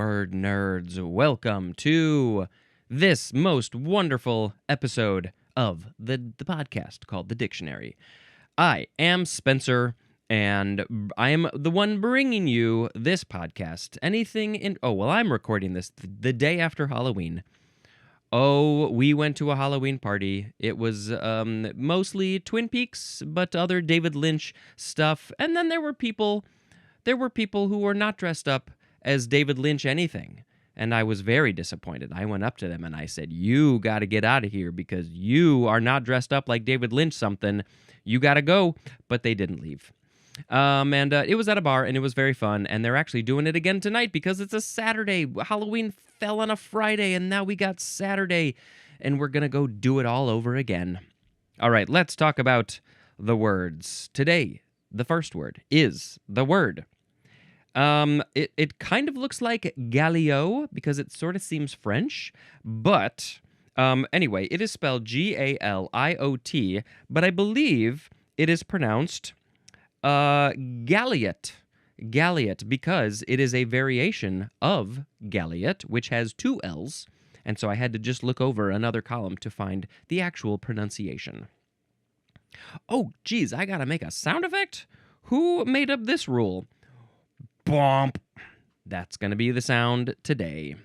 word nerds, welcome to this most wonderful episode of the podcast called The Dictionary. I am Spencer, and I am the one bringing you this podcast. I'm recording this the day after Halloween. Oh, we went to a Halloween party. It was mostly Twin Peaks, but other David Lynch stuff. And then there were people who were not dressed up as David Lynch anything. And I was very disappointed. I went up to them and I said, "You got to get out of here because you are not dressed up like David Lynch something. You got to go." But they didn't leave. It was at a bar, and it was very fun, and they're actually doing it again tonight because it's a Saturday. Halloween fell on a Friday, and now we got Saturday, and we're going to go do it all over again. All right, let's talk about the words. Today, the first word is the word. It kind of looks like galiot because it sort of seems French, but anyway, it is spelled Galiot, but I believe it is pronounced galiot, because it is a variation of galiot, which has two L's, and so I had to just look over another column to find the actual pronunciation. Oh, geez, I gotta make a sound effect? Who made up this rule? Bomp. That's gonna be the sound today.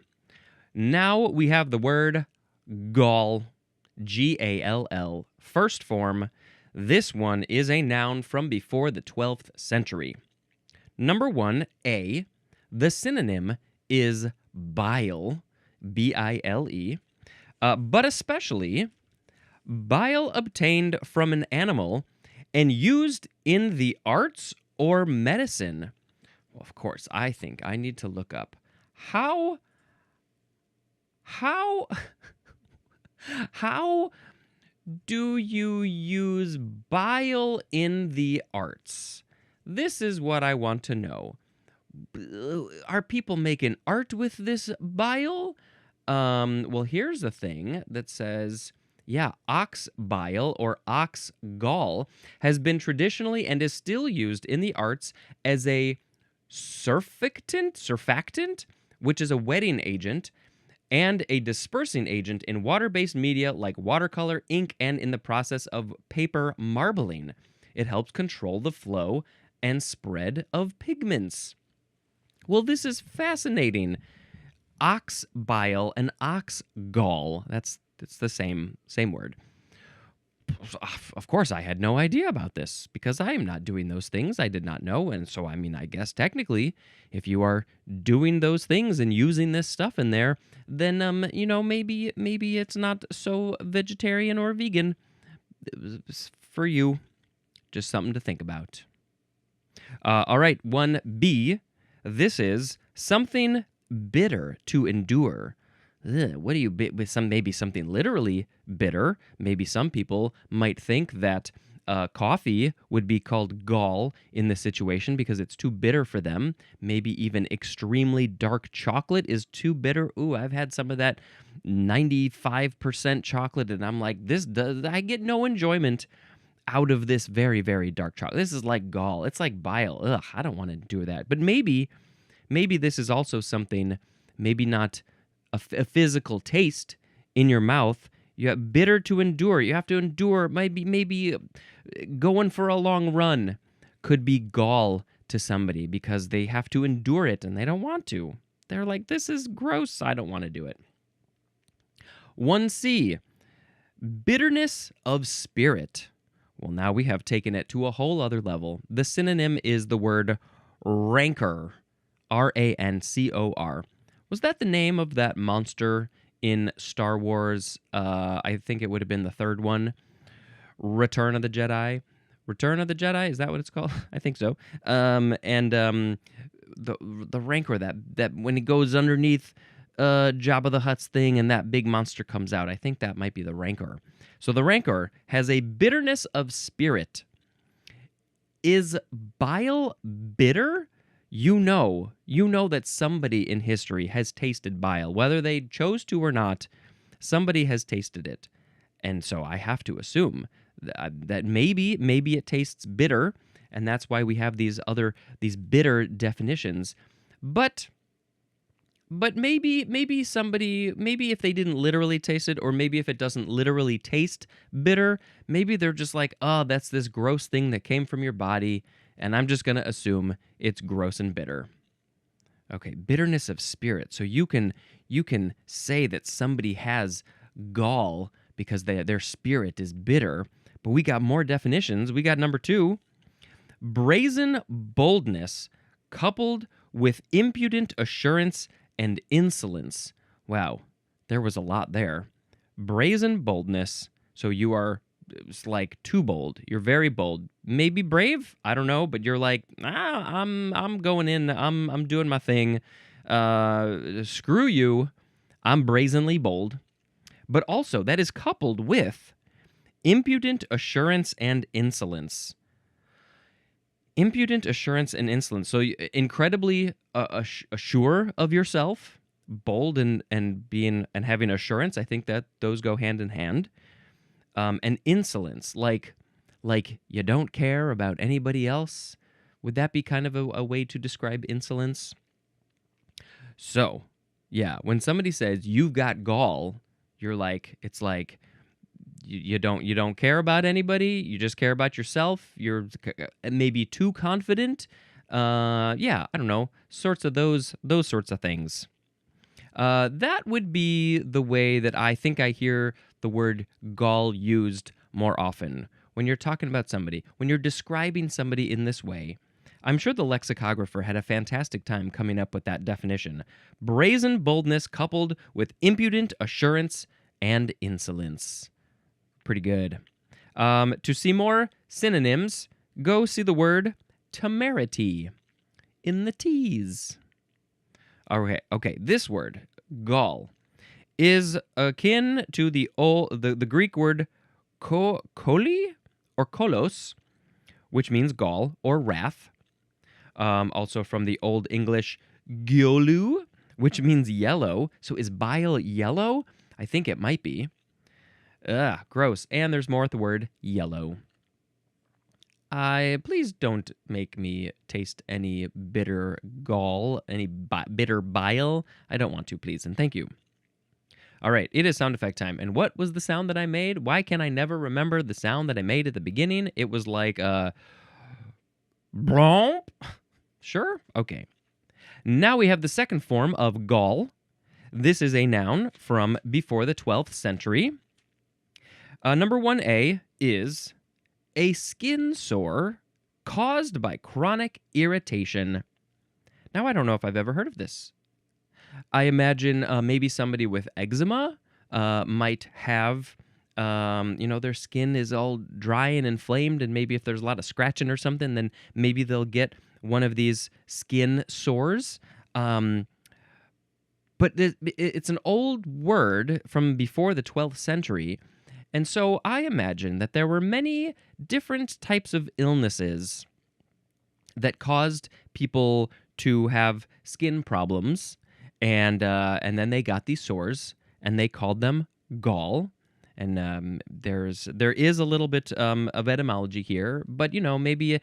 Now we have the word gall, Gall, first form. This one is a noun from before the 12th century. Number 1, A. The synonym is bile, B-I-L-E, but especially bile obtained from an animal and used in the arts or medicine. Well, of course, I think I need to look up how do you use bile in the arts? This is what I want to know. Are people making art with this bile? Well, here's a thing that says, ox bile or ox gall has been traditionally and is still used in the arts as a surfactant, which is a wetting agent, and a dispersing agent in water-based media like watercolor, ink, and in the process of paper marbling. It helps control the flow and spread of pigments. Well, this is fascinating. Ox bile and ox gall. It's the same word. Of course, I had no idea about this because I am not doing those things. I did not know. And so, I guess technically, if you are doing those things and using this stuff in there, then, maybe it's not so vegetarian or vegan. For you, just something to think about. All right, 1B. This is something bitter to endure. What do you with maybe something literally bitter? Maybe some people might think that coffee would be called gall in this situation because it's too bitter for them. Maybe even extremely dark chocolate is too bitter. Ooh, I've had some of that 95% chocolate, and I'm like, I get no enjoyment out of this very, very dark chocolate. This is like gall. It's like bile. Ugh, I don't want to do that. But maybe this is also something, maybe not a physical taste in your mouth. You have bitter to endure. You have to endure. Maybe going for a long run could be gall to somebody because they have to endure it and they don't want to. They're like, this is gross. I don't want to do it. 1C, bitterness of spirit. Well, now we have taken it to a whole other level. The synonym is the word rancor, R-A-N-C-O-R. Was that the name of that monster in Star Wars? I think it would have been the third one. Return of the Jedi? Return of the Jedi? Is that what it's called? I think so. The rancor that when it goes underneath Jabba the Hutt's thing and that big monster comes out. I think that might be the rancor. So the rancor has a bitterness of spirit. Is bile bitter? You know that somebody in history has tasted bile. Whether they chose to or not, somebody has tasted it. And so I have to assume that maybe it tastes bitter, and that's why we have these bitter definitions. But But maybe if they didn't literally taste it, or maybe if it doesn't literally taste bitter, maybe they're just like, oh, that's this gross thing that came from your body, and I'm just going to assume it's gross and bitter. Okay, bitterness of spirit. So you can say that somebody has gall because their spirit is bitter, but we got more definitions. We got number 2, brazen boldness coupled with impudent assurance and insolence. Wow, there was a lot there. Brazen boldness, so you are like too bold. You're very bold. Maybe brave, I don't know, but you're like, I'm going in. I'm doing my thing. Screw you. I'm brazenly bold. But also that is coupled with impudent assurance and insolence. Impudent assurance and insolence. So incredibly sure of yourself, bold and being and having assurance. I think that those go hand in hand. And insolence, like you don't care about anybody else. Would that be kind of a way to describe insolence? So, yeah, when somebody says you've got gall, you're like, it's like you don't care about anybody. You just care about yourself. You're maybe too confident. Yeah, I don't know, sorts of those sorts of things. That would be the way that I think I hear the word gall used more often. When you're talking about somebody, when you're describing somebody in this way, I'm sure the lexicographer had a fantastic time coming up with that definition. Brazen boldness coupled with impudent assurance and insolence. Pretty good. To see more synonyms, go see the word temerity in the T's. Okay, this word, gall, is akin to the Greek word koli or kolos, which means gall or wrath. Also from the Old English giolu, which means yellow. So is bile yellow? I think it might be. Ugh, gross. And there's more at the word yellow. Please don't make me taste any bitter gall, any bitter bile. I don't want to, please, and thank you. All right, it is sound effect time. And what was the sound that I made? Why can I never remember the sound that I made at the beginning? It was like, bromp. Sure? Okay. Now we have the second form of gall. This is a noun from before the 12th century. Number 1A is a skin sore caused by chronic irritation. Now, I don't know if I've ever heard of this. I imagine maybe somebody with eczema might have, their skin is all dry and inflamed, and maybe if there's a lot of scratching or something, then maybe they'll get one of these skin sores. But it's an old word from before the 12th century. And so I imagine that there were many different types of illnesses that caused people to have skin problems, and then they got these sores, and they called them gall. And there is a little bit of etymology here, but maybe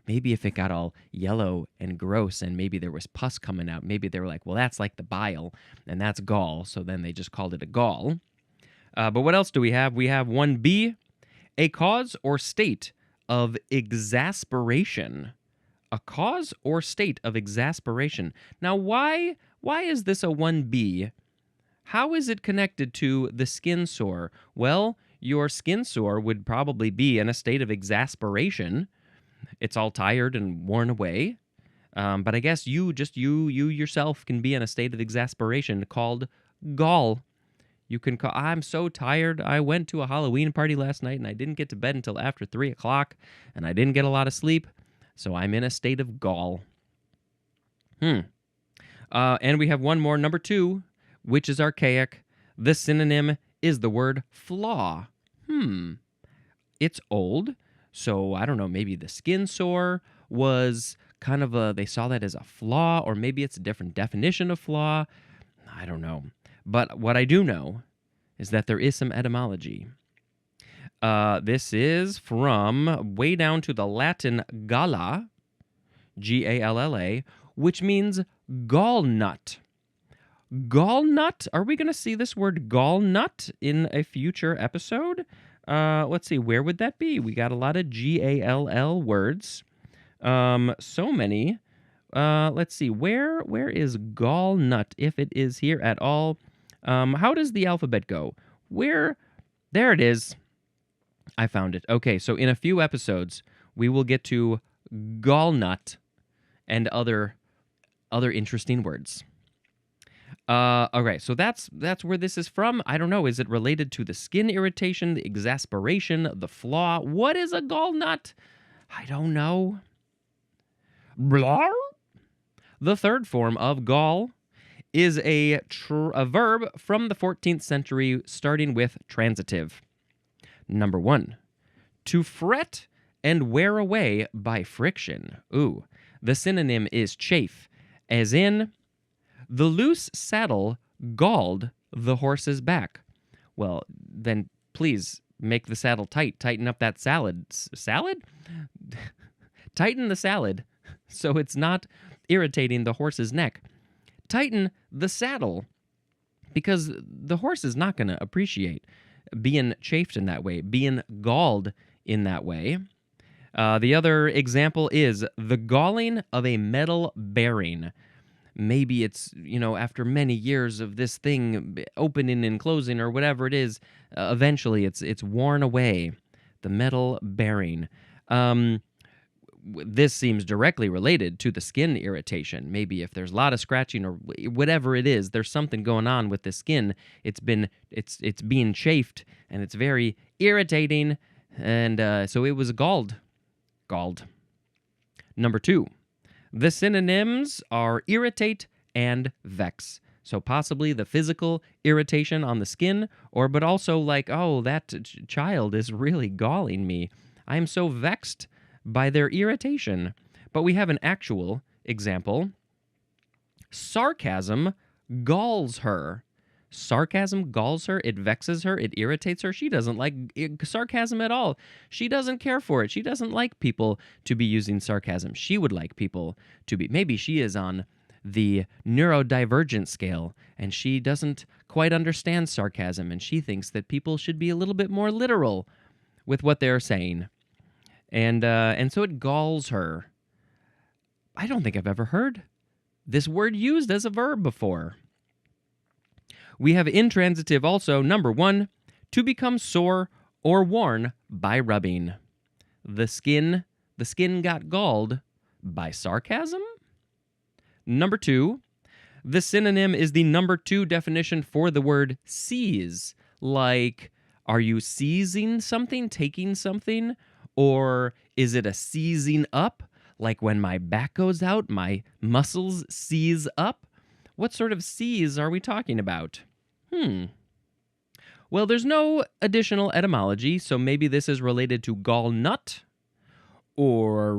if it got all yellow and gross, and maybe there was pus coming out, maybe they were like, well, that's like the bile, and that's gall, so then they just called it a gall. But what else do we have? We have 1B, a cause or state of exasperation. A cause or state of exasperation. Now, why is this a 1B? How is it connected to the skin sore? Well, your skin sore would probably be in a state of exasperation. It's all tired and worn away. But I guess you yourself can be in a state of exasperation called gall. You can call, I'm so tired. I went to a Halloween party last night and I didn't get to bed until after 3 o'clock, and I didn't get a lot of sleep, so I'm in a state of gall. And we have one more, number 2, which is archaic. The synonym is the word flaw. It's old, so I don't know, maybe the skin sore was kind of they saw that as a flaw, or maybe it's a different definition of flaw. I don't know. But what I do know is that there is some etymology. This is from way down to the Latin galla, Galla, which means gall nut. Gall nut. Are we going to see this word gall nut in a future episode? Let's see. Where would that be? We got a lot of Gall words. So many. Let's see. Where is gall nut, if it is here at all? How does the alphabet go? Where? There it is. I found it. Okay, so in a few episodes, we will get to gall nut and other interesting words. Okay, so that's where this is from. I don't know. Is it related to the skin irritation, the exasperation, the flaw? What is a gall nut? I don't know. Blah. The third form of gall is a verb from the 14th century, starting with transitive. Number 1, to fret and wear away by friction. Ooh, the synonym is chafe, as in, the loose saddle galled the horse's back. Well, then please make the saddle tight. Tighten up that salad. Salad? Tighten the salad so it's not irritating the horse's neck. Tighten the saddle because the horse is not going to appreciate being chafed in that way, being galled in that way. The other example is the galling of a metal bearing. Maybe it's, after many years of this thing opening and closing or whatever it is, eventually it's worn away, the metal bearing. This seems directly related to the skin irritation. Maybe if there's a lot of scratching or whatever it is, there's something going on with the skin. It's being chafed and it's very irritating, and so it was galled. Number 2, the synonyms are irritate and vex. So possibly the physical irritation on the skin, but also like, oh, that child is really galling me. I am so vexed by their irritation. But we have an actual example. Sarcasm galls her. Sarcasm galls her. It vexes her. It irritates her. She doesn't like sarcasm at all. She doesn't care for it. She doesn't like people to be using sarcasm. She would like people to be. Maybe she is on the neurodivergent scale and she doesn't quite understand sarcasm and she thinks that people should be a little bit more literal with what they're saying. And so it galls her. I don't think I've ever heard this word used as a verb before. We have intransitive also, number 1, to become sore or worn by rubbing. The skin got galled by sarcasm? Number 2, the synonym is the number 2 definition for the word seize. Like, are you seizing something, taking something? Or is it a seizing up? Like when my back goes out, my muscles seize up? What sort of seize are we talking about? Well, there's no additional etymology, so maybe this is related to gall nut? Or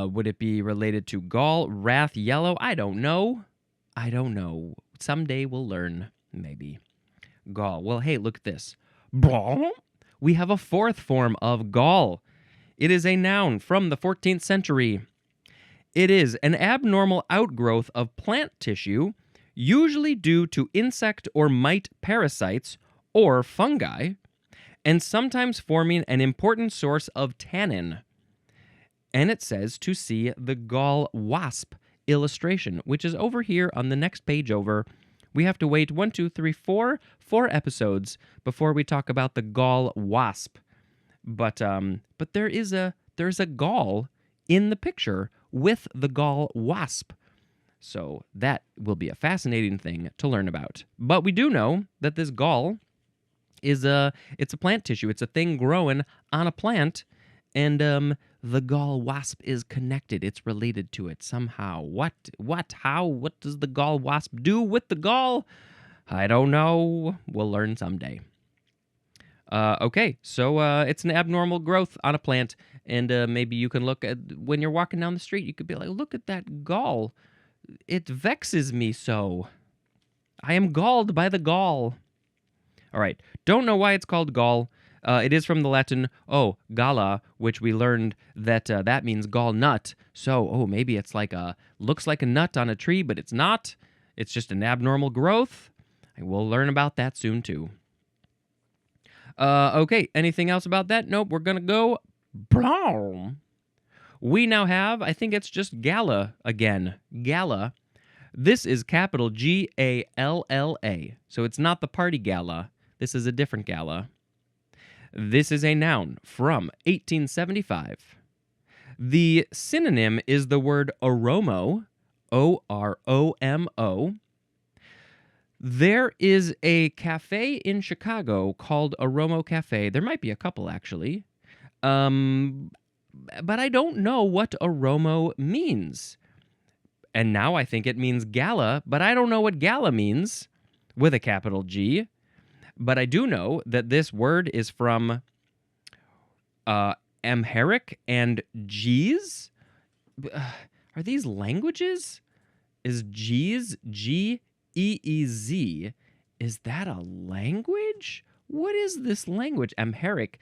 would it be related to gall, wrath, yellow? I don't know. Someday we'll learn, maybe. Gall. Well, hey, look at this. We have a 4th form of gall. It is a noun from the 14th century. It is an abnormal outgrowth of plant tissue, usually due to insect or mite parasites or fungi, and sometimes forming an important source of tannin. And it says to see the gall wasp illustration, which is over here on the next page over. We have to wait 4 episodes before we talk about the gall wasp. But there's a gall in the picture with the gall wasp. So that will be a fascinating thing to learn about. But we do know that this gall it's a plant tissue. It's a thing growing on a plant, and the gall wasp is connected. It's related to it somehow. What, how, what does the gall wasp do with the gall? I don't know. We'll learn someday. Okay, so it's an abnormal growth on a plant, and maybe you can look at, when you're walking down the street, you could be like, look at that gall. It vexes me so. I am galled by the gall. All right, don't know why it's called gall. It is from the Latin, gala, which we learned that that means gall nut. So, maybe it's looks like a nut on a tree, but it's not. it's just an abnormal growth. We'll learn about that soon, too. Okay, anything else about that? Nope, we're going to go... Brom. We now have, I think it's just gala again. Gala. This is capital G-A-L-L-A. So it's not the party gala. This is a different gala. This is a noun from 1875. The synonym is the word oromo, O-R-O-M-O. There is a cafe in Chicago called Oromo Cafe. There might be a couple, actually. But I don't know what Oromo means. And now I think it means gala, but I don't know what gala means with a capital G. But I do know that this word is from Amharic and Ge'ez. Are these languages? Is Ge'ez, G-E-E-Z, is that a language? What is this language? Amharic.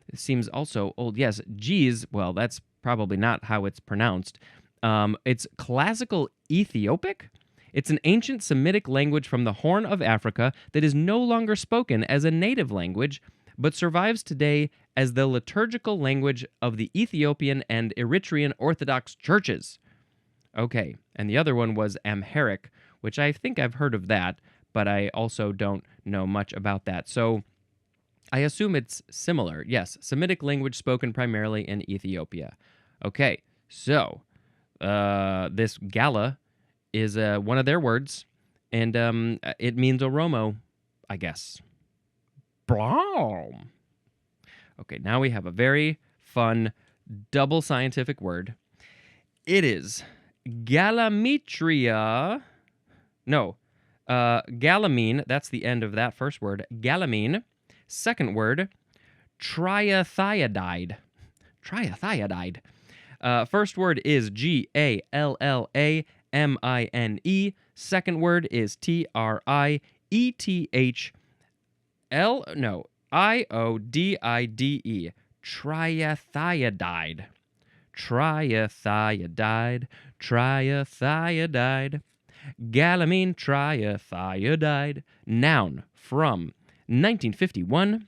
It seems also old. Yes, Ge'ez, well, that's probably not how it's pronounced. It's classical Ethiopic. It's an ancient Semitic language from the Horn of Africa that is no longer spoken as a native language, but survives today as the liturgical language of the Ethiopian and Eritrean Orthodox churches. Okay, and the other one was Amharic, which I think I've heard of that, but I also don't know much about that. So I assume it's similar. Yes, Semitic language spoken primarily in Ethiopia. Okay, so this gala is one of their words, and it means oromo, I guess. Brom. Okay, now we have a very fun double scientific word. It is galametria. No, galamine, that's the end of that first word. Galamine. Second word, triathiodide. Triathiodide. First word is G-A-L-L-A-M-I-N-E. Second word is T-R-I-E-T-H-I-O-D-I-D-E. Triathiodide. Triathiodide. Triathiodide. Galamine triathiodide. Noun from 1951.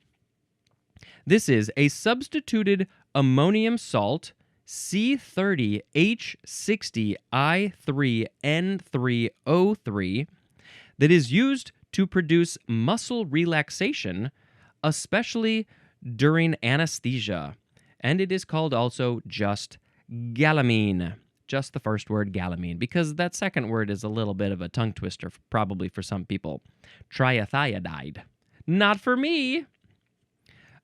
This is a substituted ammonium salt C30H60I3N3O3 that is used to produce muscle relaxation, especially during anesthesia. And it is called also just galamine. Just the first word, galamine, because that second word is a little bit of a tongue twister, probably for some people. Triathiodide. Not for me.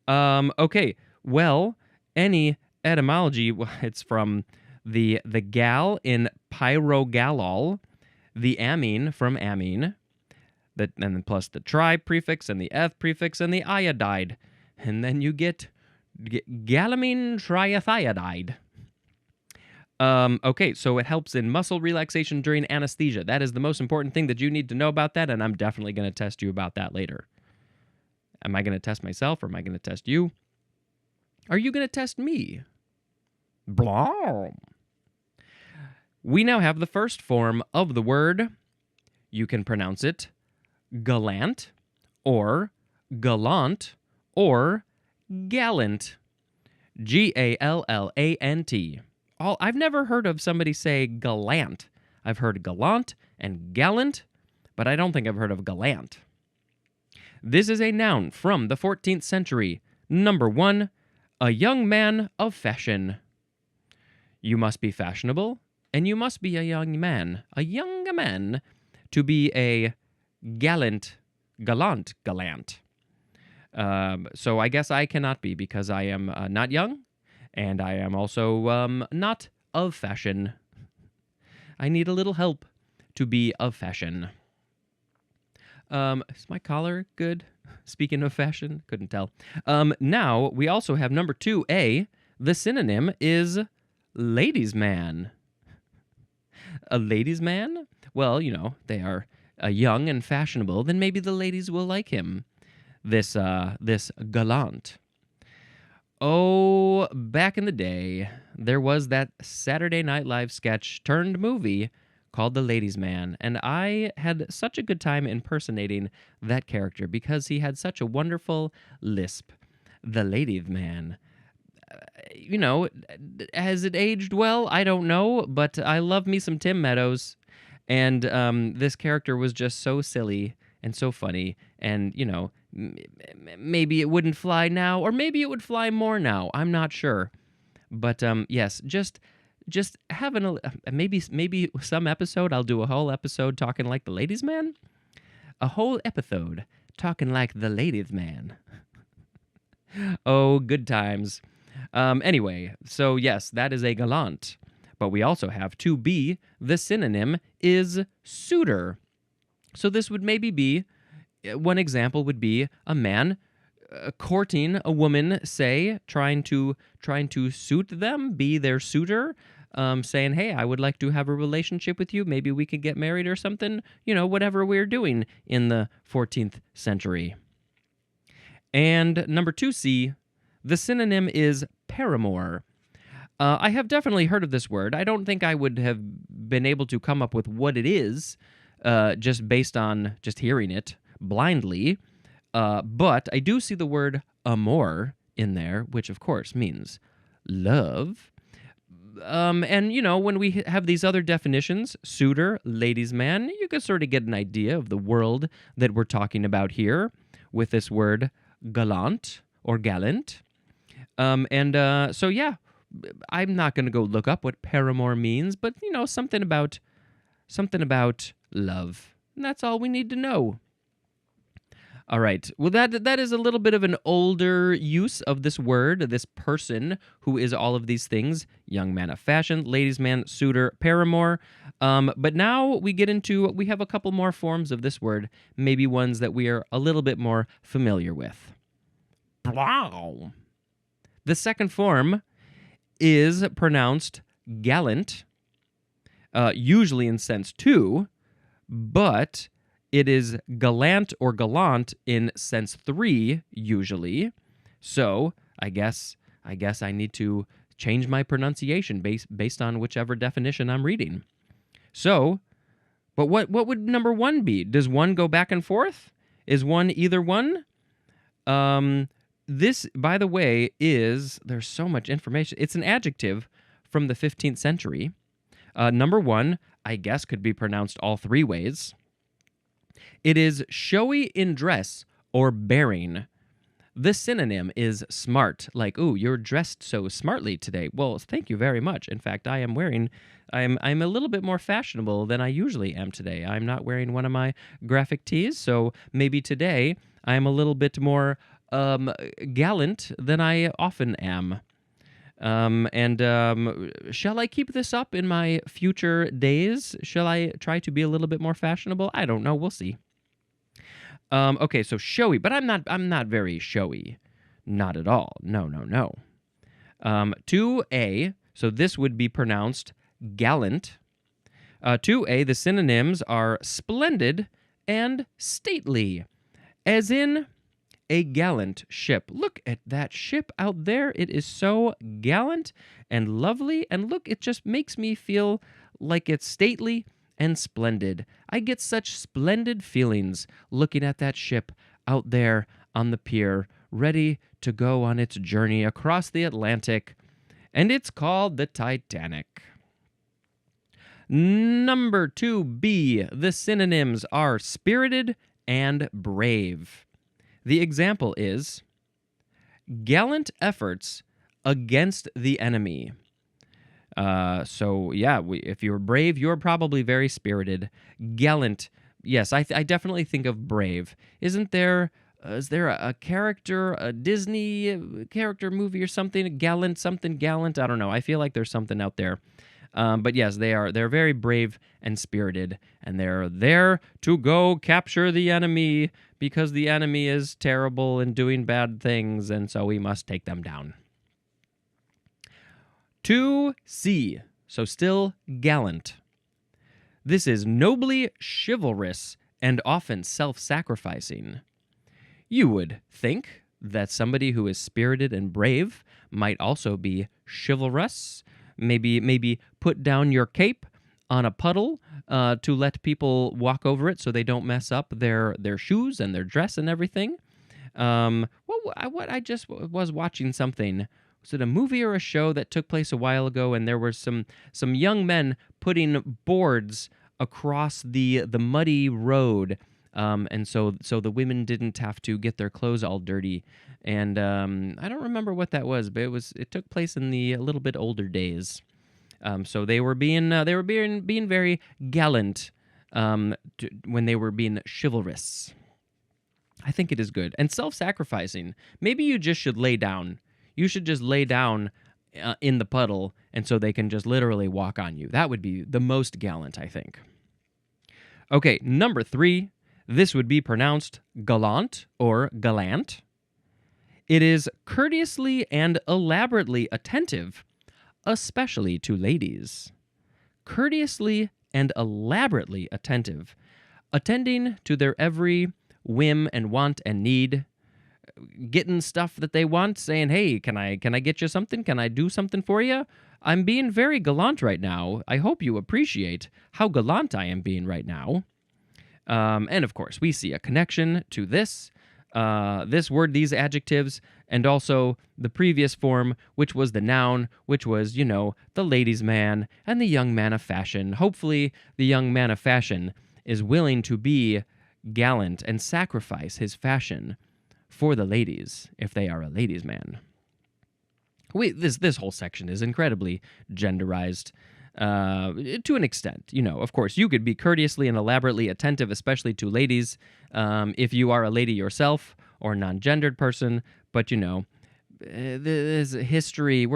Okay, well, any etymology, it's from the gal in pyrogalol, the amine from amine, and then plus the tri prefix and the eth prefix and the iodide. And then you get galamine triathiodide. Okay, so it helps in muscle relaxation during anesthesia. That is the most important thing that you need to know about that, and I'm definitely going to test you about that later. Am I going to test myself, or am I going to test you? Are you going to test me? Blah. We now have the first form of the word. You can pronounce it gallant, or gallant, or gallant. G-A-L-L-A-N-T. I've never heard of somebody say gallant. I've heard gallant and gallant, but I don't think I've heard of gallant. This is a noun from the 14th century. Number 1, a young man of fashion. You must be fashionable, and you must be a young man to be a gallant. So I guess I cannot be because I am not young, and I am also not of fashion. I need a little help to be of fashion. Is my collar good? Speaking of fashion, couldn't tell. Now, we also have number 2A. The synonym is ladies' man. A ladies' man? Well, you know, they are young and fashionable, then maybe the ladies will like him. This gallant. Oh, back in the day, there was that Saturday Night Live sketch turned movie called the Ladies' Man, and I had such a good time impersonating that character because he had such a wonderful lisp. The Ladies' Man. You know, has it aged well? I don't know, but I love me some Tim Meadows, and this character was just so silly and so funny, and maybe it wouldn't fly now, or maybe it would fly more now. I'm not sure, but yes, just having maybe some episode I'll do a whole episode talking like the Ladies' Man, a whole episode talking like the Ladies' Man. Oh, good times. Anyway, so yes, that is a gallant. But we also have to be, the synonym is suitor. So this would maybe be, one example would be a man courting a woman, say, trying to suit them, be their suitor, saying, hey, I would like to have a relationship with you. Maybe we could get married or something, whatever we're doing in the 14th century. And number 2C, the synonym is paramour. I have definitely heard of this word. I don't think I would have been able to come up with what it is just based on just hearing it blindly. But I do see the word amour in there, which of course means love. And, when we have these other definitions, suitor, ladies' man, you can sort of get an idea of the world that we're talking about here with this word gallant or gallant. So yeah, I'm not going to go look up what paramour means, but something about love. And that's all we need to know. All right. Well, that is a little bit of an older use of this word, this person who is all of these things: young man of fashion, ladies' man, suitor, paramour. But now we have a couple more forms of this word, maybe ones that we are a little bit more familiar with. Wow. The second form is pronounced gallant, usually in sense 2, but it is gallant or gallant in sense 3, usually. So I guess I need to change my pronunciation based on whichever definition I'm reading. So, but what would number 1 be? Does 1 go back and forth? Is 1 either one? This, by the way, there's so much information. It's an adjective from the 15th century. Number 1, I guess, could be pronounced all 3 ways. It is showy in dress or bearing. The synonym is smart, like, ooh, you're dressed so smartly today. Well, thank you very much. In fact, I'm a little bit more fashionable than I usually am today. I'm not wearing one of my graphic tees, so maybe today I'm a little bit more gallant than I often am. Shall I keep this up in my future days? Shall I try to be a little bit more fashionable? I don't know. We'll see. Okay, so showy, but I'm not very showy. Not at all. No. 2A, so this would be pronounced gallant. 2A, the synonyms are splendid and stately, as in a gallant ship. Look at that ship out there. It is so gallant and lovely. And look, it just makes me feel like it's stately and splendid. I get such splendid feelings looking at that ship out there on the pier, ready to go on its journey across the Atlantic. And it's called the Titanic. Number 2B, the synonyms are spirited and brave. The example is gallant efforts against the enemy. So yeah, if you're brave, you're probably very spirited. Gallant, yes, I definitely think of brave. Is there a character, a Disney character movie or something gallant? I don't know. I feel like there's something out there. But yes, they're very brave and spirited, and they're there to go capture the enemy because the enemy is terrible and doing bad things, and so we must take them down. 2C, so still gallant. This is nobly chivalrous and often self-sacrificing. You would think that somebody who is spirited and brave might also be chivalrous. Maybe put down your cape on a puddle to let people walk over it so they don't mess up their shoes and their dress and everything. What I just was watching something. Was it a movie or a show that took place a while ago? And there were some young men putting boards across the muddy road, and so the women didn't have to get their clothes all dirty. And I don't remember what that was, but it took place in the a little bit older days. So they were being very gallant when they were being chivalrous. I think it is good. And self-sacrificing. Maybe you just should lay down. You should just lay down in the puddle, and so they can just literally walk on you. That would be the most gallant, I think. Okay, number 3. This would be pronounced gallant or gallant. It is courteously and elaborately attentive, especially to ladies. Courteously and elaborately attentive, attending to their every whim and want and need, getting stuff that they want, saying, "Hey, can I get you something? Can I do something for you? I'm being very gallant right now. I hope you appreciate how gallant I am being right now." And of course, we see a connection to this word, these adjectives, and also the previous form, which was the noun, which was, the ladies' man and the young man of fashion. Hopefully, the young man of fashion is willing to be gallant and sacrifice his fashion for the ladies, if they are a ladies' man. This whole section is incredibly genderized to an extent. Of course, you could be courteously and elaborately attentive, especially to ladies, if you are a lady yourself or a non-gendered person. But there's history.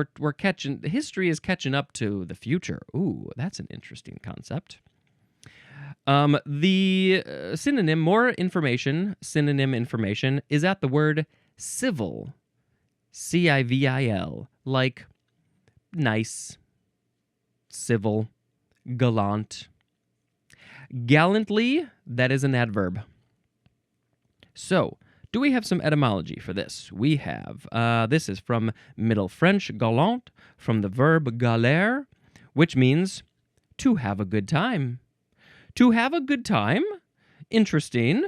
History is catching up to the future. Ooh, that's an interesting concept. The synonym information is at the word civil, civil, like nice, civil, gallant. Gallantly, that is an adverb. So, do we have some etymology for this? We have. This is from Middle French, gallant, from the verb galler, which means to have a good time. To have a good time? Interesting.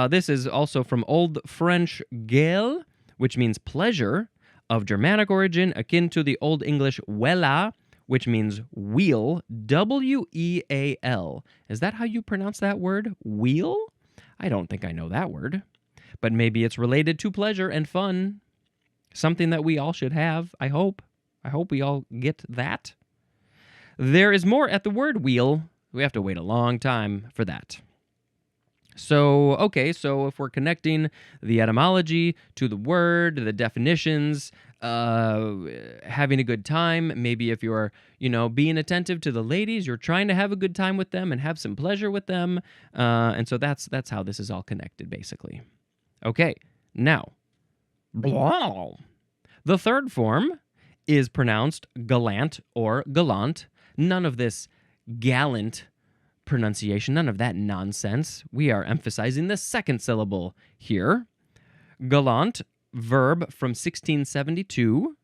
This is also from Old French gale, which means pleasure, of Germanic origin, akin to the Old English wella, which means wheel, W-E-A-L. Is that how you pronounce that word? Wheel? I don't think I know that word. But maybe it's related to pleasure and fun. Something that we all should have, I hope. I hope we all get that. There is more at the word wheel. We have to wait a long time for that. So if we're connecting the etymology to the word, the definitions, having a good time, maybe if you're, being attentive to the ladies, you're trying to have a good time with them and have some pleasure with them. And so that's how this is all connected, basically. Okay, now, blah. The third form is pronounced gallant or gallant. None of this gallant pronunciation, none of that nonsense. We are emphasizing the second syllable here. Gallant, verb from 1672,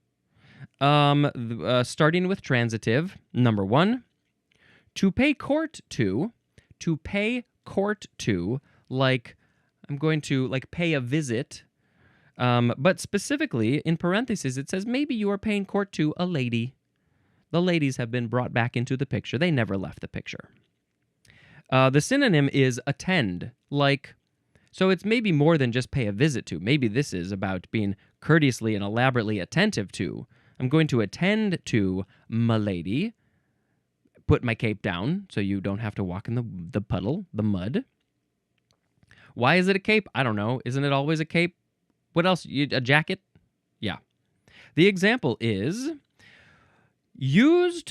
starting with transitive. Number 1, to pay court to, like I'm going to pay a visit, but specifically in parentheses it says maybe you are paying court to a lady. The ladies have been brought back into the picture. They never left the picture. The synonym is attend, so it's maybe more than just pay a visit to. Maybe this is about being courteously and elaborately attentive to. I'm going to attend to my lady, put my cape down so you don't have to walk in the puddle, the mud. Why is it a cape? I don't know. Isn't it always a cape? What else? A jacket? Yeah. The example is is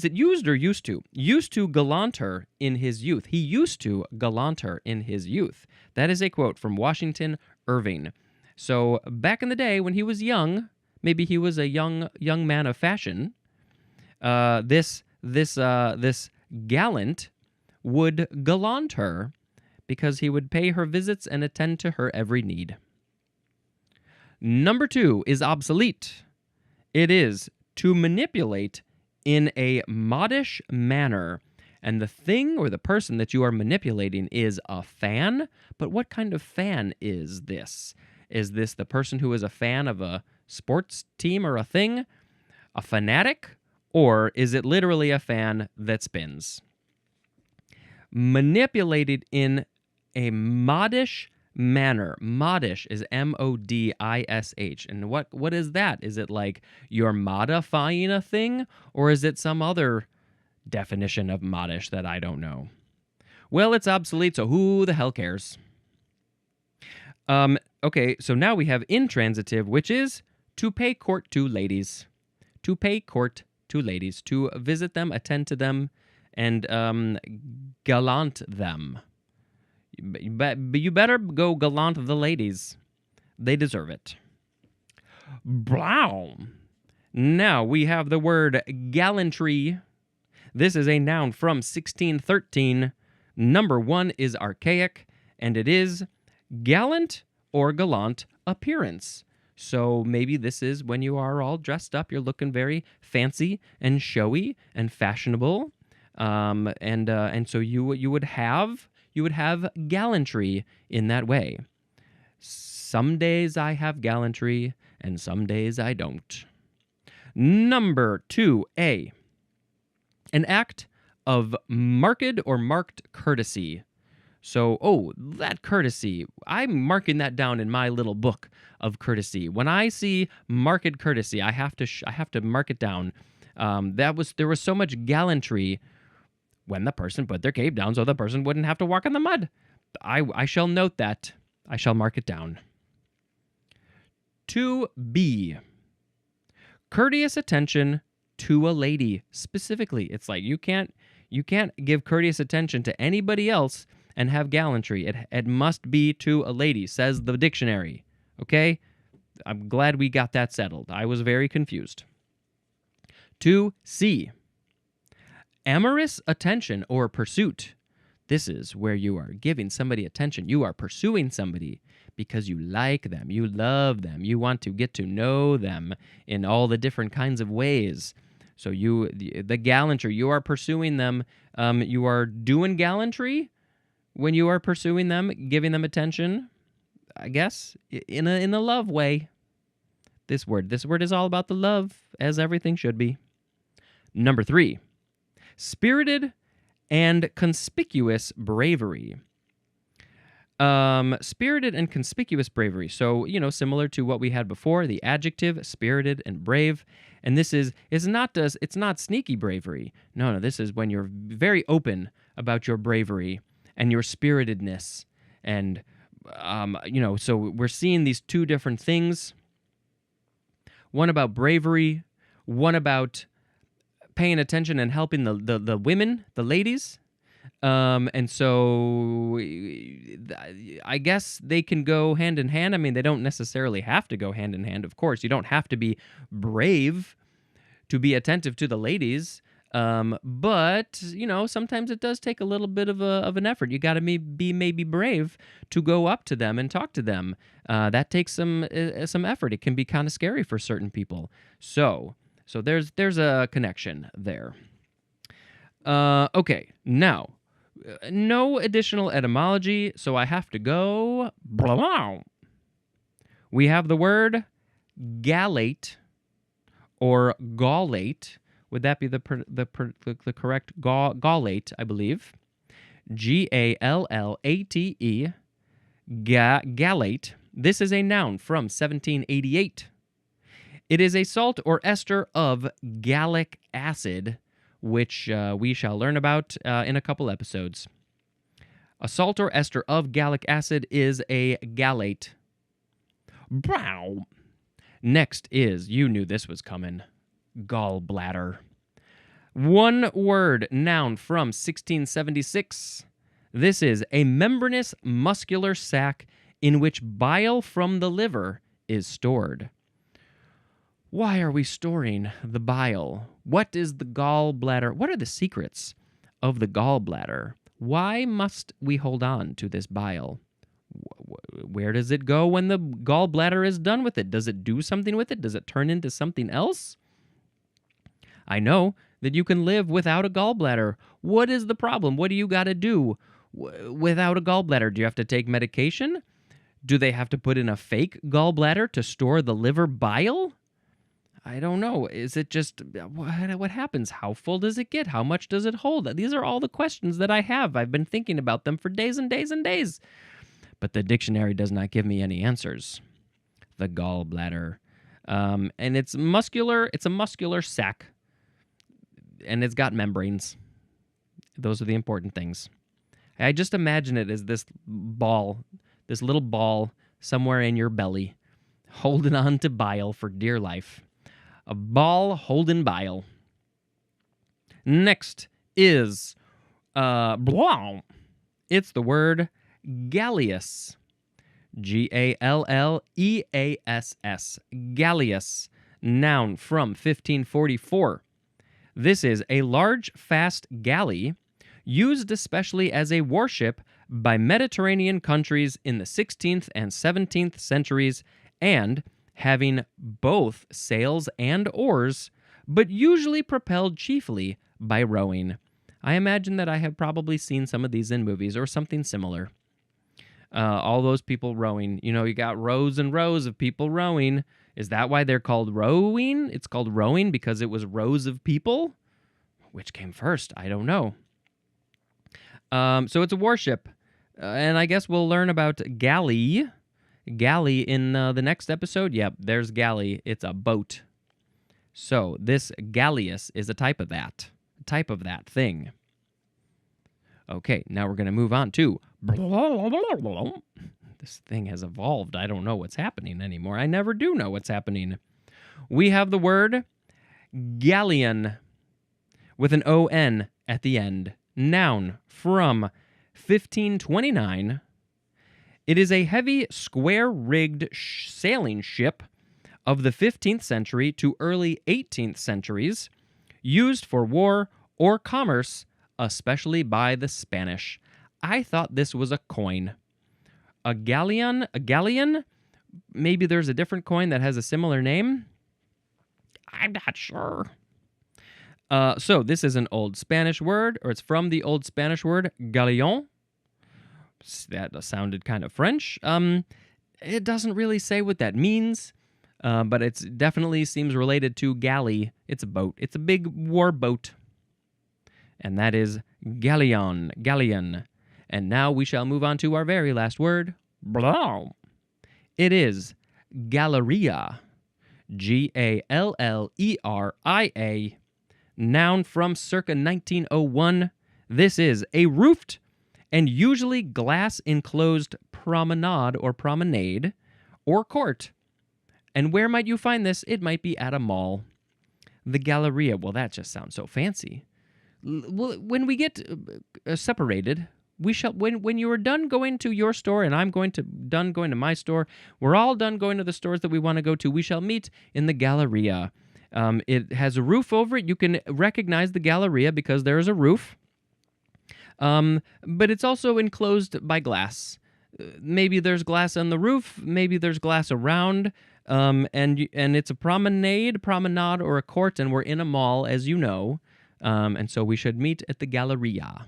it used or used to? Used to gallant her in his youth. He used to gallant her in his youth. That is a quote from Washington Irving. So back in the day when he was young, maybe he was a young man of fashion, this gallant would gallant her because he would pay her visits and attend to her every need. Number 2 is obsolete. It is to manipulate in a modish manner. And the thing or the person that you are manipulating is a fan. But what kind of fan is this? Is this the person who is a fan of a sports team or a thing? A fanatic? Or is it literally a fan that spins? Manipulated in a modish manner. Modish is M-O-D-I-S-H. And what is that? Is it like you're modifying a thing? Or is it some other definition of modish that I don't know? Well, it's obsolete, so who the hell cares? Okay, so now we have intransitive, which is to pay court to ladies. To pay court to ladies. To visit them, attend to them, and gallant them. But you better go gallant the ladies. They deserve it. Blow. Now we have the word gallantry. This is a noun from 1613. Number 1 is archaic, and it is gallant or gallant appearance. So maybe this is when you are all dressed up, you're looking very fancy and showy and fashionable, and so you would have gallantry in that way. Some days I have gallantry, and some days I don't. Number 2A. An act of marked or marked courtesy. So, that courtesy, I'm marking that down in my little book of courtesy. When I see marked courtesy, I have to mark it down. There was so much gallantry when the person put their cape down so the person wouldn't have to walk in the mud. I shall note that. I shall mark it down. 2B. Courteous attention to a lady specifically. It's like you can't give courteous attention to anybody else and have gallantry. It must be to a lady, says the dictionary. Okay? I'm glad we got that settled. I was very confused. 2C. Amorous attention or pursuit. This is where you are giving somebody attention. You are pursuing somebody because you like them, you love them, you want to get to know them in all the different kinds of ways. So the gallantry, you are pursuing them. You are doing gallantry when you are pursuing them, giving them attention, I guess, in a love way. This word is all about the love, as everything should be. Number 3, spirited and conspicuous bravery. Spirited and conspicuous bravery. So, similar to what we had before, the adjective spirited and brave. And this it's not sneaky bravery. No, this is when you're very open about your bravery and your spiritedness. And, so we're seeing these two different things. One about bravery, one about paying attention and helping the women, the ladies. And so I guess they can go hand in hand. I mean, they don't necessarily have to go hand in hand, of course. You don't have to be brave to be attentive to the ladies. But, sometimes it does take a little bit of an effort. You got to be maybe brave to go up to them and talk to them. That takes some effort. It can be kind of scary for certain people. So there's a connection there. Okay, now, no additional etymology, so I have to go. We have the word gallate or gallate. Would that be the correct gallate, I believe? Gallate. Gallate. This is a noun from 1788. It is a salt or ester of gallic acid, which we shall learn about in a couple episodes. A salt or ester of gallic acid is a gallate. Brow. Next is, you knew this was coming, gallbladder. One word, noun from 1676. This is a membranous muscular sac in which bile from the liver is stored. Why are we storing the bile? What is the gallbladder? What are the secrets of the gallbladder? Why must we hold on to this bile? Where does it go when the gallbladder is done with it? Does it do something with it? Does it turn into something else? I know that you can live without a gallbladder. What is the problem? What do you got to do without a gallbladder? Do you have to take medication? Do they have to put in a fake gallbladder to store the liver bile? I don't know. Is it just what happens? How full does it get? How much does it hold? These are all the questions that I have. I've been thinking about them for days and days and days. But the dictionary does not give me any answers. The gallbladder. And it's muscular. It's a muscular sac. And it's got membranes. Those are the important things. I just imagine it as this ball, this little ball somewhere in your belly, holding on to bile for dear life. A ball holding bile. Next is, it's the word galleus. Galleass. Galleus. Noun from 1544. This is a large, fast galley used especially as a warship by Mediterranean countries in the 16th and 17th centuries and having both sails and oars, but usually propelled chiefly by rowing. I imagine that I have probably seen some of these in movies or something similar. All those people rowing. You know, you got rows and rows of people rowing. Is that why they're called rowing? It's called rowing because it was rows of people? Which came first? I don't know. So it's a warship. And I guess we'll learn about galley. Galley in the next episode. Yep, there's galley. It's a boat. So this galleus is a type of that. A type of that thing. Okay, now we're going to move on to... This thing has evolved. I don't know what's happening anymore. I never do know what's happening. We have the word galleon with an O-N at the end. Noun from 1529. It is a heavy, square-rigged sailing ship of the 15th century to early 18th centuries, used for war or commerce, especially by the Spanish. I thought this was a coin. A galleon? Maybe there's a different coin that has a similar name? I'm not sure. So this is an Old Spanish word, or it's from the Old Spanish word galiot. That sounded kind of French. It doesn't really say what that means, but it definitely seems related to galley. It's a boat. It's a big war boat. And that is galleon. And now we shall move on to our very last word. Blah. It is galleria. Galleria. Noun from circa 1901. This is a roofed and usually glass-enclosed promenade or court. And where might you find this? It might be at a mall. The galleria. Well, that just sounds so fancy. When we get separated, we shall. When you are done going to your store and I'm done going to my store, we're all done going to the stores that we want to go to. We shall meet in the galleria. It has a roof over it. You can recognize the galleria because there is a roof. But it's also enclosed by glass. Maybe there's glass on the roof. Maybe there's glass around. And it's a promenade, or a court, and we're in a mall, as you know. And so we should meet at the galleria.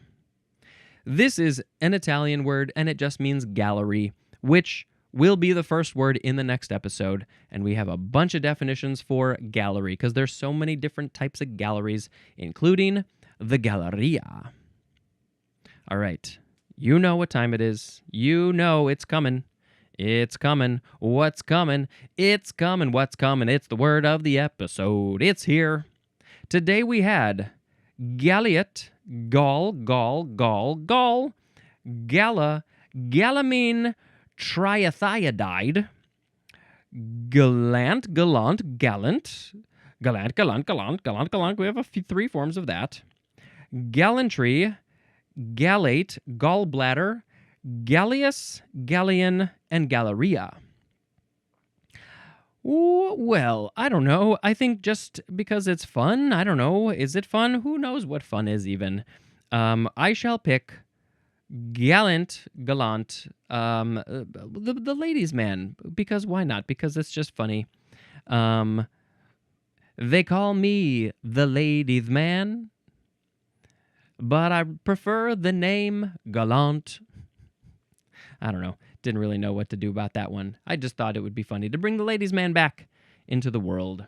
This is an Italian word, and it just means gallery, which will be the first word in the next episode. And we have a bunch of definitions for gallery, because there's so many different types of galleries, including the galleria. All right. You know what time it is. You know it's coming. It's coming. What's coming? It's coming. What's coming? It's the word of the episode. It's here. Today we had galiot, gall, gala, galamine, triethiodide, gallant. We have three forms of that. Gallantry, gallate, gallbladder, galleus, galleon, and galleria. Well, I don't know. I think just because it's fun, I don't know. Is it fun? Who knows what fun is even? I shall pick gallant, the ladies' man, because why not? Because it's just funny. They call me the ladies' man, but I prefer the name gallant. I don't know. Didn't really know what to do about that one. I just thought it would be funny to bring the ladies' man back into the world.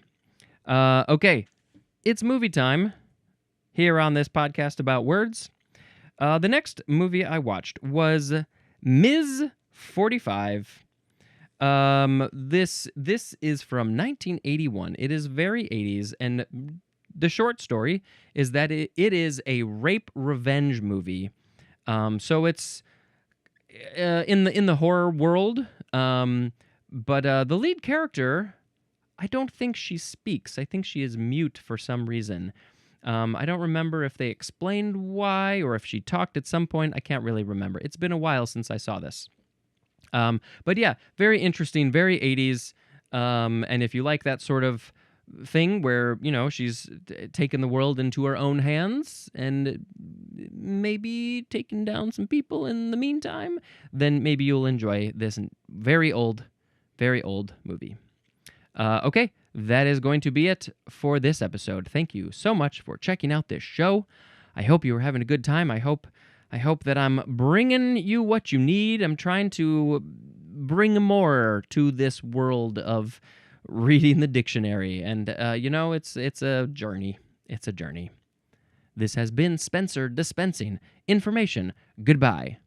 Okay, it's movie time here on this podcast about words. The next movie I watched was Ms. 45. This is from 1981. It is very 80s, and the short story is that it is a rape revenge movie. So it's in the horror world, but the lead character, I don't think she speaks. I think she is mute for some reason. I don't remember if they explained why or if she talked at some point. I can't really remember. It's been a while since I saw this. But yeah, very interesting, very 80s. And if you like that sort of thing where, she's taken the world into her own hands and maybe taken down some people in the meantime, then maybe you'll enjoy this very old movie. Okay, that is going to be it for this episode. Thank you so much for checking out this show. I hope you were having a good time. I hope that I'm bringing you what you need. I'm trying to bring more to this world of reading the dictionary. And, it's a journey. It's a journey. This has been Spencer dispensing information. Goodbye.